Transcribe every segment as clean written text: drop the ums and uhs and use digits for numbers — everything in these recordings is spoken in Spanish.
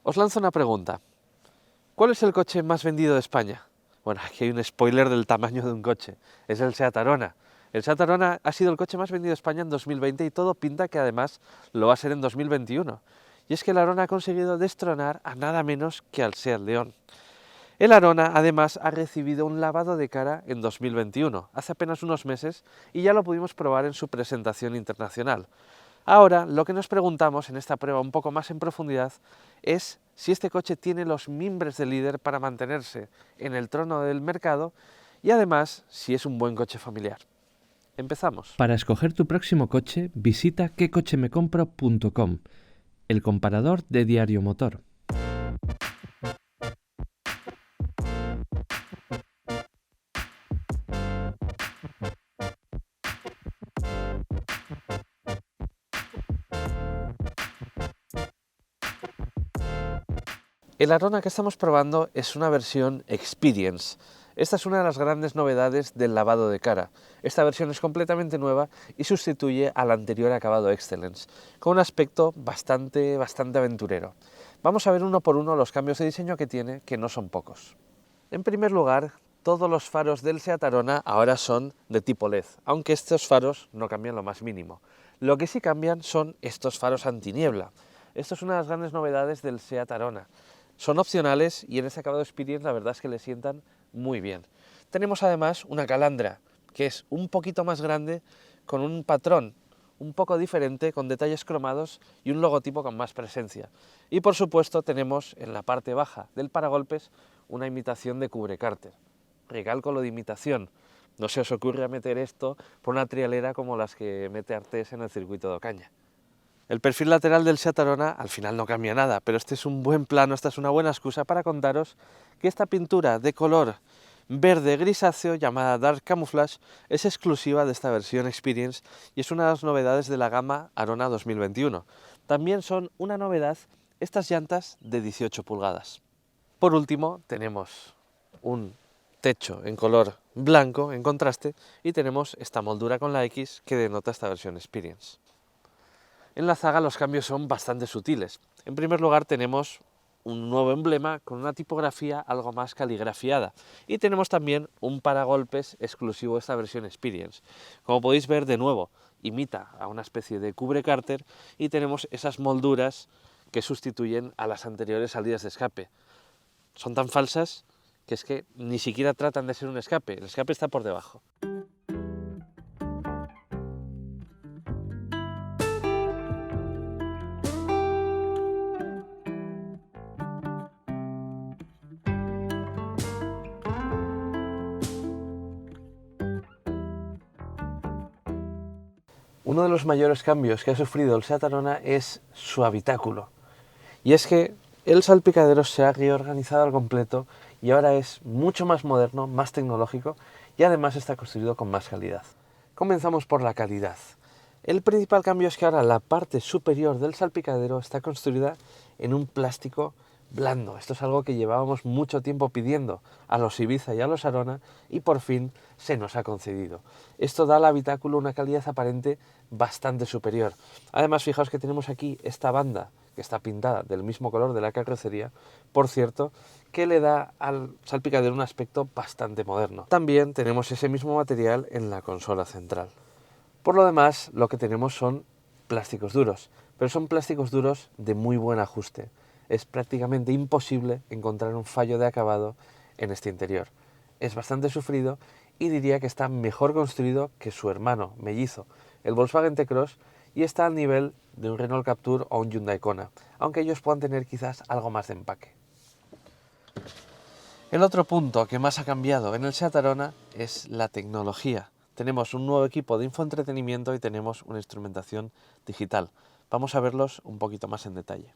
Os lanzo una pregunta. ¿Cuál es el coche más vendido de España? Bueno, aquí hay un spoiler del tamaño de un coche. Es el Seat Arona. El Seat Arona ha sido el coche más vendido de España en 2020 y todo pinta que además lo va a ser en 2021. Y es que el Arona ha conseguido destronar a nada menos que al Seat León. El Arona además ha recibido un lavado de cara en 2021, hace apenas unos meses, y ya lo pudimos probar en su presentación internacional. Ahora, lo que nos preguntamos en esta prueba un poco más en profundidad es si este coche tiene los mimbres de líder para mantenerse en el trono del mercado y además si es un buen coche familiar. Empezamos. Para escoger tu próximo coche, visita quecochemecompro.com, el comparador de Diario Motor. El Arona que estamos probando es una versión Experience. Esta es una de las grandes novedades del lavado de cara. Esta versión es completamente nueva y sustituye al anterior acabado Excellence, con un aspecto bastante aventurero. Vamos a ver uno por uno los cambios de diseño que tiene, que no son pocos. En primer lugar, todos los faros del Seat Arona ahora son de tipo LED, aunque estos faros no cambian lo más mínimo. Lo que sí cambian son estos faros antiniebla. Esto es una de las grandes novedades del Seat Arona. Son opcionales y en este acabado Experience la verdad es que le sientan muy bien. Tenemos además una calandra, que es un poquito más grande, con un patrón un poco diferente, con detalles cromados y un logotipo con más presencia. Y por supuesto tenemos en la parte baja del paragolpes una imitación de cubrecárter. Recalco lo de imitación. No se os ocurre meter esto por una trialera como las que mete Artés en el circuito de Ocaña. El perfil lateral del Seat Arona al final no cambia nada, pero este es un buen plano, esta es una buena excusa para contaros que esta pintura de color verde grisáceo llamada Dark Camouflage es exclusiva de esta versión Experience y es una de las novedades de la gama Arona 2021. También son una novedad estas llantas de 18 pulgadas. Por último tenemos un techo en color blanco en contraste y tenemos esta moldura con la X que denota esta versión Experience. En la zaga los cambios son bastante sutiles. En primer lugar tenemos un nuevo emblema con una tipografía algo más caligrafiada y tenemos también un paragolpes exclusivo de esta versión Experience. Como podéis ver, de nuevo imita a una especie de cubrecárter y tenemos esas molduras que sustituyen a las anteriores salidas de escape. Son tan falsas que es que ni siquiera tratan de ser un escape, el escape está por debajo. Uno de los mayores cambios que ha sufrido el Seat Arona es su habitáculo. Y es que el salpicadero se ha reorganizado al completo y ahora es mucho más moderno, más tecnológico y además está construido con más calidad. Comenzamos por la calidad. El principal cambio es que ahora la parte superior del salpicadero está construida en un plástico blando. Esto es algo que llevábamos mucho tiempo pidiendo a los Ibiza y a los Arona y por fin se nos ha concedido. Esto da al habitáculo una calidad aparente bastante superior. Además, fijaos que tenemos aquí esta banda que está pintada del mismo color de la carrocería, por cierto, que le da al salpicadero un aspecto bastante moderno. También tenemos ese mismo material en la consola central. Por lo demás, lo que tenemos son plásticos duros, pero son plásticos duros de muy buen ajuste. Es prácticamente imposible encontrar un fallo de acabado en este interior. Es bastante sufrido y diría que está mejor construido que su hermano mellizo, el Volkswagen T-Cross, y está al nivel de un Renault Captur o un Hyundai Kona, aunque ellos puedan tener quizás algo más de empaque. El otro punto que más ha cambiado en el Seat Arona es la tecnología. Tenemos un nuevo equipo de infoentretenimiento y tenemos una instrumentación digital. Vamos a verlos un poquito más en detalle.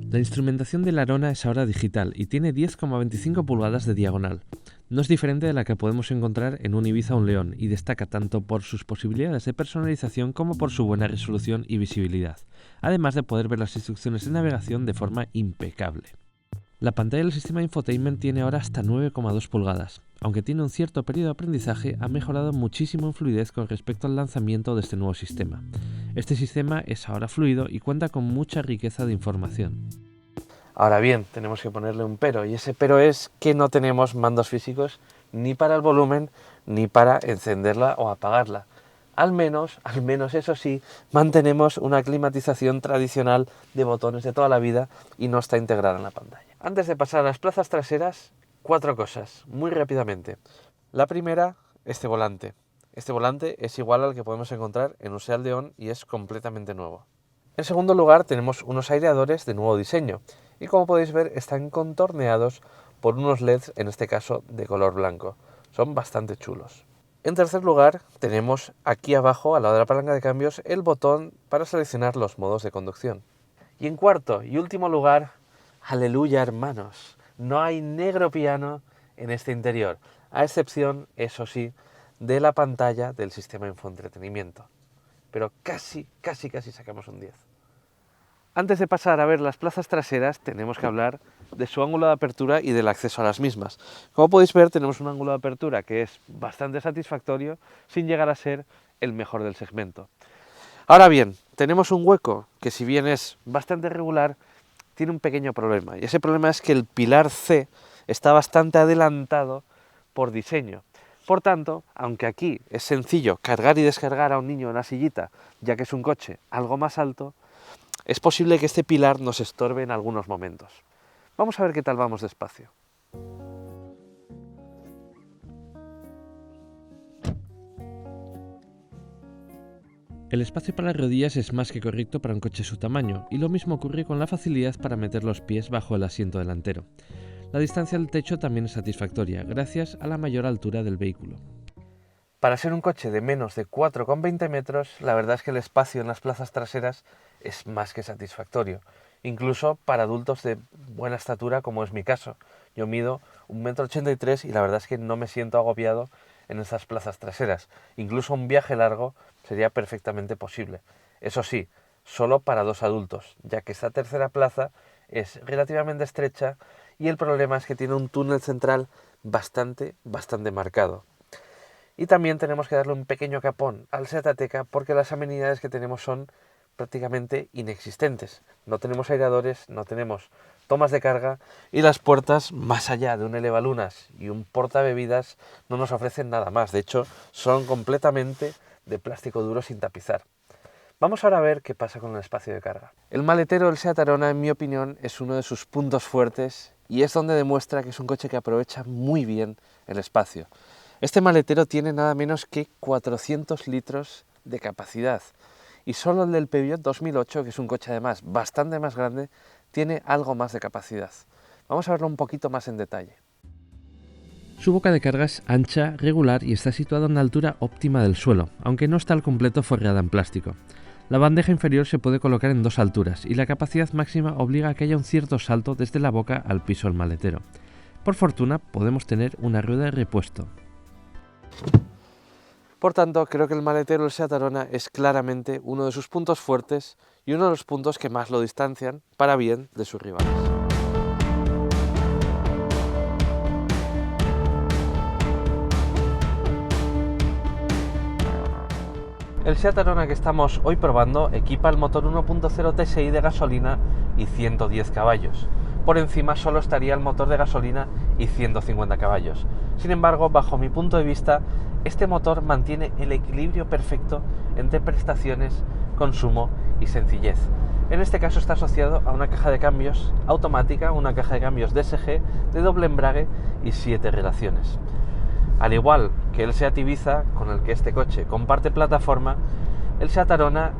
La instrumentación del Arona es ahora digital y tiene 10,25 pulgadas de diagonal. No es diferente de la que podemos encontrar en un Ibiza o un León y destaca tanto por sus posibilidades de personalización como por su buena resolución y visibilidad, además de poder ver las instrucciones de navegación de forma impecable. La pantalla del sistema de infotainment tiene ahora hasta 9,2 pulgadas. Aunque tiene un cierto periodo de aprendizaje, ha mejorado muchísimo en fluidez con respecto al lanzamiento de este nuevo sistema. Este sistema es ahora fluido y cuenta con mucha riqueza de información. Ahora bien, tenemos que ponerle un pero, y ese pero es que no tenemos mandos físicos ni para el volumen ni para encenderla o apagarla. Al menos eso sí, mantenemos una climatización tradicional de botones de toda la vida y no está integrada en la pantalla. Antes de pasar a las plazas traseras, 4 cosas, muy rápidamente. La primera, este volante. Este volante es igual al que podemos encontrar en un Seat León y es completamente nuevo. En segundo lugar, tenemos unos aireadores de nuevo diseño y como podéis ver están contorneados por unos LEDs, en este caso de color blanco. Son bastante chulos. En tercer lugar, tenemos aquí abajo, al lado de la palanca de cambios, el botón para seleccionar los modos de conducción. Y en cuarto y último lugar, aleluya hermanos, no hay negro piano en este interior, a excepción, eso sí, de la pantalla del sistema de infoentretenimiento. Pero casi sacamos un 10. Antes de pasar a ver las plazas traseras, tenemos que hablar de su ángulo de apertura y del acceso a las mismas. Como podéis ver, tenemos un ángulo de apertura que es bastante satisfactorio, sin llegar a ser el mejor del segmento. Ahora bien, tenemos un hueco que, si bien es bastante regular, tiene un pequeño problema. Y ese problema es que el pilar C está bastante adelantado por diseño. Por tanto, aunque aquí es sencillo cargar y descargar a un niño en la sillita, ya que es un coche algo más alto, es posible que este pilar nos estorbe en algunos momentos. Vamos a ver qué tal vamos despacio. El espacio para las rodillas es más que correcto para un coche de su tamaño, y lo mismo ocurre con la facilidad para meter los pies bajo el asiento delantero. La distancia al techo también es satisfactoria, gracias a la mayor altura del vehículo. Para ser un coche de menos de 4,20 metros, la verdad es que el espacio en las plazas traseras es más que satisfactorio, incluso para adultos de buena estatura como es mi caso. Yo mido 1,83 m y la verdad es que no me siento agobiado en estas plazas traseras. Incluso un viaje largo sería perfectamente posible. Eso sí, solo para 2 adultos, ya que esta tercera plaza es relativamente estrecha y el problema es que tiene un túnel central bastante marcado. Y también tenemos que darle un pequeño capón al Seat Ateca porque las amenidades que tenemos son prácticamente inexistentes. No tenemos aireadores, no tenemos tomas de carga y las puertas, más allá de un elevalunas y un portabebidas, no nos ofrecen nada más. De hecho, son completamente de plástico duro sin tapizar. Vamos ahora a ver qué pasa con el espacio de carga. El maletero del Seat Arona, en mi opinión, es uno de sus puntos fuertes y es donde demuestra que es un coche que aprovecha muy bien el espacio. Este maletero tiene nada menos que 400 litros de capacidad y solo el del Peugeot 2008, que es un coche además bastante más grande, tiene algo más de capacidad. Vamos a verlo un poquito más en detalle. Su boca de carga es ancha, regular y está situada a una altura óptima del suelo, aunque no está al completo forrada en plástico. La bandeja inferior se puede colocar en 2 alturas y la capacidad máxima obliga a que haya un cierto salto desde la boca al piso del maletero. Por fortuna podemos tener una rueda de repuesto. Por tanto, creo que el maletero del Seat Arona es claramente uno de sus puntos fuertes y uno de los puntos que más lo distancian para bien de sus rivales. El Seat Arona que estamos hoy probando equipa el motor 1.0 TSI de gasolina y 110 caballos. Por encima solo estaría el motor de gasolina y 150 caballos. Sin embargo, bajo mi punto de vista, este motor mantiene el equilibrio perfecto entre prestaciones, consumo y sencillez. En este caso está asociado a una caja de cambios automática, una caja de cambios DSG de doble embrague y 7 relaciones. Al igual que el Seat Ibiza, con el que este coche comparte plataforma, el Seat Arona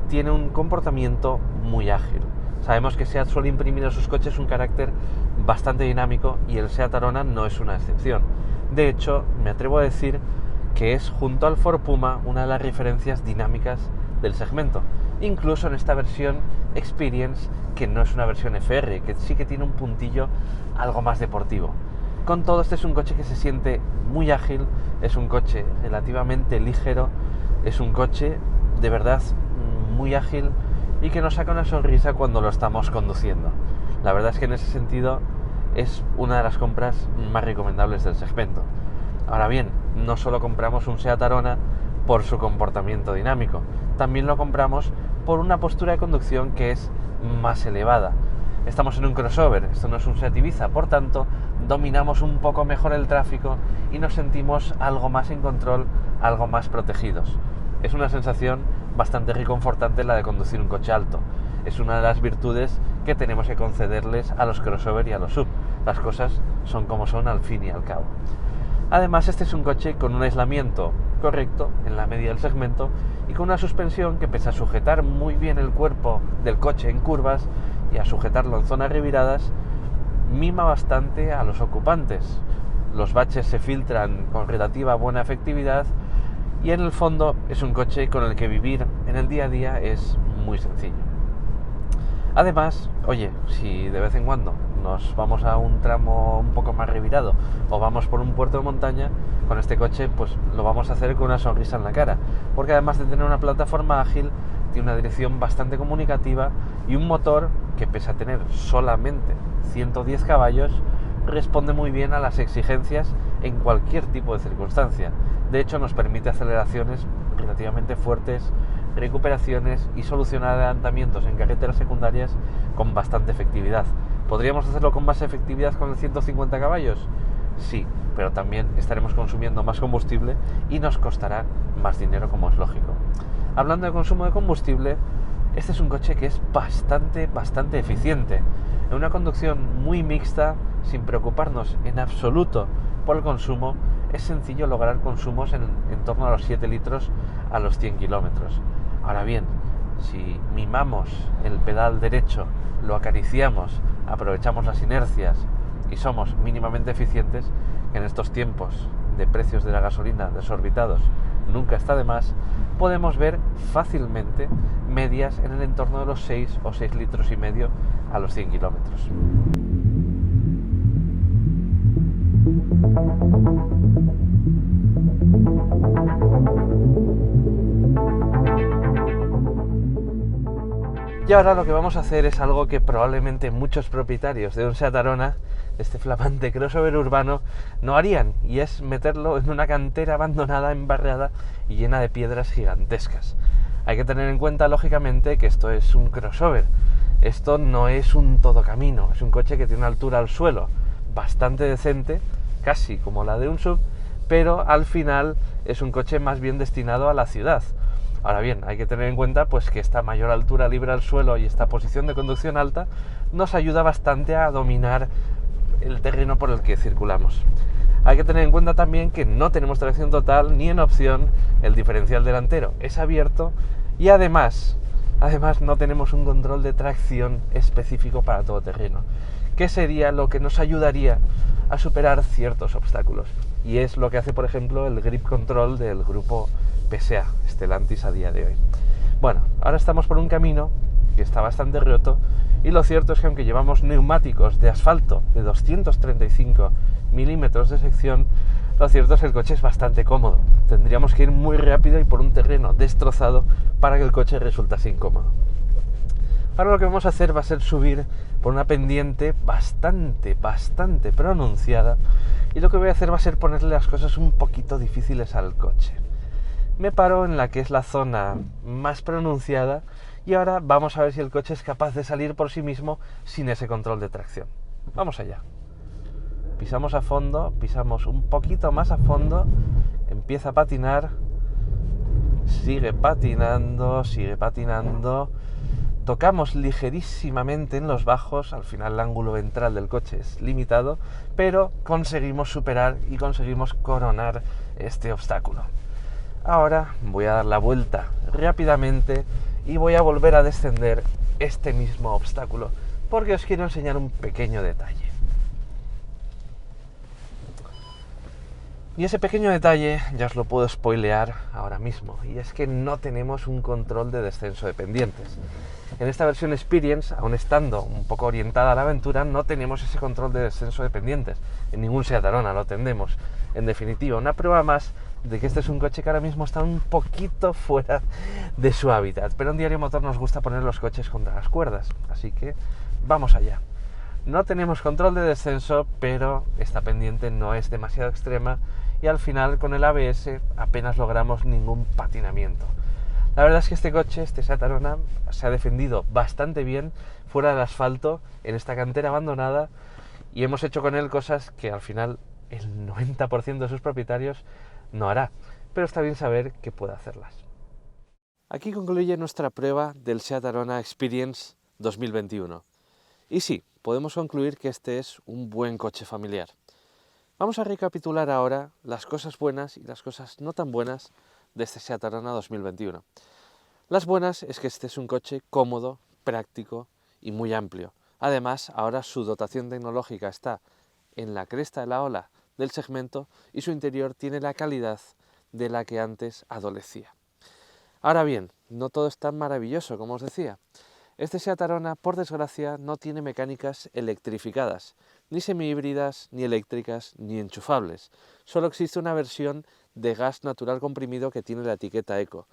tiene un comportamiento muy ágil. Sabemos que Seat suele imprimir a sus coches un carácter bastante dinámico y el Seat Arona no es una excepción. De hecho, me atrevo a decir que es, junto al Ford Puma, una de las referencias dinámicas del segmento. Incluso en esta versión Experience, que no es una versión FR, que sí que tiene un puntillo algo más deportivo. Con todo, este es un coche que se siente muy ágil, es un coche relativamente ligero, es un coche de verdad muy ágil y que nos saca una sonrisa cuando lo estamos conduciendo. La verdad es que en ese sentido es una de las compras más recomendables del segmento. Ahora bien, no solo compramos un Seat Arona por su comportamiento dinámico, también lo compramos por una postura de conducción que es más elevada. Estamos en un crossover, esto no es un Seat Ibiza, por tanto, dominamos un poco mejor el tráfico y nos sentimos algo más en control, algo más protegidos. Es una sensación bastante reconfortante la de conducir un coche alto. Es una de las virtudes que tenemos que concederles a los crossover y a los SUV. Las cosas son como son al fin y al cabo. Además, este es un coche con un aislamiento correcto en la media del segmento y con una suspensión que, pese a sujetar muy bien el cuerpo del coche en curvas y a sujetarlo en zonas reviradas, mima bastante a los ocupantes. Los baches se filtran con relativa buena efectividad y en el fondo es un coche con el que vivir en el día a día es muy sencillo. Además, oye, si de vez en cuando nos vamos a un tramo un poco más revirado o vamos por un puerto de montaña, con este coche pues lo vamos a hacer con una sonrisa en la cara, porque además de tener una plataforma ágil, tiene una dirección bastante comunicativa y un motor que, pese a tener solamente 110 caballos, responde muy bien a las exigencias en cualquier tipo de circunstancia. De hecho, nos permite aceleraciones relativamente fuertes, recuperaciones y solucionar adelantamientos en carreteras secundarias con bastante efectividad. ¿Podríamos hacerlo con más efectividad con el 150 caballos? Sí, pero también estaremos consumiendo más combustible y nos costará más dinero, como es lógico. Hablando de consumo de combustible, este es un coche que es bastante eficiente. En una conducción muy mixta, sin preocuparnos en absoluto por el consumo, es sencillo lograr consumos en torno a los 7 litros a los 100 kilómetros. Ahora bien, si mimamos el pedal derecho, lo acariciamos, aprovechamos las inercias y somos mínimamente eficientes, que en estos tiempos de precios de la gasolina desorbitados nunca está de más, podemos ver fácilmente medias en el entorno de los 6 o 6 litros y medio a los 100 kilómetros. Y ahora lo que vamos a hacer es algo que probablemente muchos propietarios de un Seat Arona, de este flamante crossover urbano, no harían, y es meterlo en una cantera abandonada, embarrada y llena de piedras gigantescas. Hay que tener en cuenta, lógicamente, que esto es un crossover. Esto no es un todocamino, es un coche que tiene una altura al suelo bastante decente, casi como la de un SUV, pero al final es un coche más bien destinado a la ciudad. Ahora bien, hay que tener en cuenta pues que esta mayor altura libre al suelo y esta posición de conducción alta nos ayuda bastante a dominar el terreno por el que circulamos. Hay que tener en cuenta también que no tenemos tracción total ni en opción el diferencial delantero. Es abierto y además no tenemos un control de tracción específico para todo terreno, que sería lo que nos ayudaría a superar ciertos obstáculos. Y es lo que hace, por ejemplo, el grip control del grupo PSA, Stellantis, a día de hoy. Bueno, ahora estamos por un camino que está bastante roto y lo cierto es que aunque llevamos neumáticos de asfalto de 235 milímetros de sección, lo cierto es que el coche es bastante cómodo. Tendríamos que ir muy rápido y por un terreno destrozado para que el coche resultase incómodo. Ahora lo que vamos a hacer va a ser subir por una pendiente bastante pronunciada y lo que voy a hacer va a ser ponerle las cosas un poquito difíciles al coche. Me paro en la que es la zona más pronunciada y ahora vamos a ver si el coche es capaz de salir por sí mismo sin ese control de tracción. Vamos allá. Pisamos a fondo, pisamos un poquito más a fondo, empieza a patinar, sigue patinando, tocamos ligerísimamente en los bajos, al final el ángulo ventral del coche es limitado, pero conseguimos superar y conseguimos coronar este obstáculo. Ahora voy a dar la vuelta rápidamente y voy a volver a descender este mismo obstáculo, porque os quiero enseñar un pequeño detalle. Y ese pequeño detalle ya os lo puedo spoilear ahora mismo, y es que no tenemos un control de descenso de pendientes. En esta versión Experience, aun estando un poco orientada a la aventura, no tenemos ese control de descenso de pendientes. En ningún Seat Arona lo tendremos. En definitiva, una prueba más de que este es un coche que ahora mismo está un poquito fuera de su hábitat. Pero en Diario Motor nos gusta poner los coches contra las cuerdas, así que vamos allá. No tenemos control de descenso, pero esta pendiente no es demasiado extrema y al final con el ABS apenas logramos ningún patinamiento. La verdad es que este coche, este Seat Arona, se ha defendido bastante bien fuera del asfalto, en esta cantera abandonada, y hemos hecho con él cosas que al final el 90% de sus propietarios no hará, pero está bien saber que puede hacerlas. Aquí concluye nuestra prueba del Seat Arona Experience 2021. Y sí, podemos concluir que este es un buen coche familiar. Vamos a recapitular ahora las cosas buenas y las cosas no tan buenas de este Seat Arona 2021. Las buenas es que este es un coche cómodo, práctico y muy amplio. Además, ahora su dotación tecnológica está en la cresta de la ola del segmento y su interior tiene la calidad de la que antes adolecía. Ahora bien, no todo es tan maravilloso como os decía. Este Seat Arona, por desgracia, no tiene mecánicas electrificadas, ni semihíbridas, ni eléctricas, ni enchufables. Solo existe una versión de gas natural comprimido que tiene la etiqueta Eco.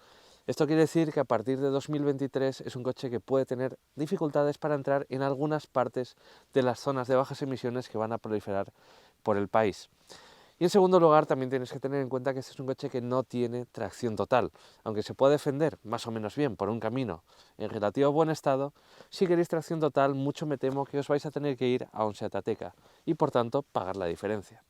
Esto quiere decir que a partir de 2023 es un coche que puede tener dificultades para entrar en algunas partes de las zonas de bajas emisiones que van a proliferar por el país. Y en segundo lugar, también tienes que tener en cuenta que este es un coche que no tiene tracción total. Aunque se puede defender más o menos bien por un camino en relativo buen estado, si queréis tracción total, mucho me temo que os vais a tener que ir a un Seat Ateca y por tanto pagar la diferencia.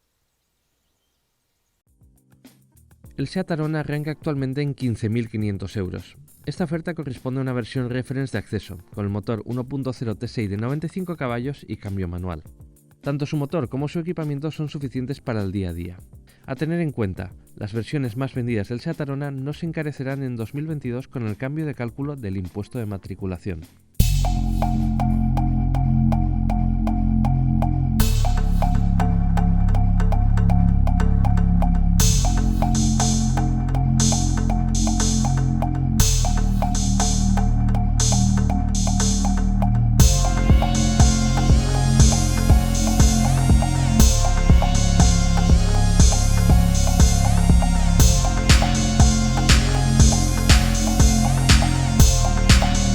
El Seat Arona arranca actualmente en 15.500 euros. Esta oferta corresponde a una versión reference de acceso, con el motor 1.0 T6 de 95 caballos y cambio manual. Tanto su motor como su equipamiento son suficientes para el día a día. A tener en cuenta, las versiones más vendidas del Seat Arona no se encarecerán en 2022 con el cambio de cálculo del impuesto de matriculación.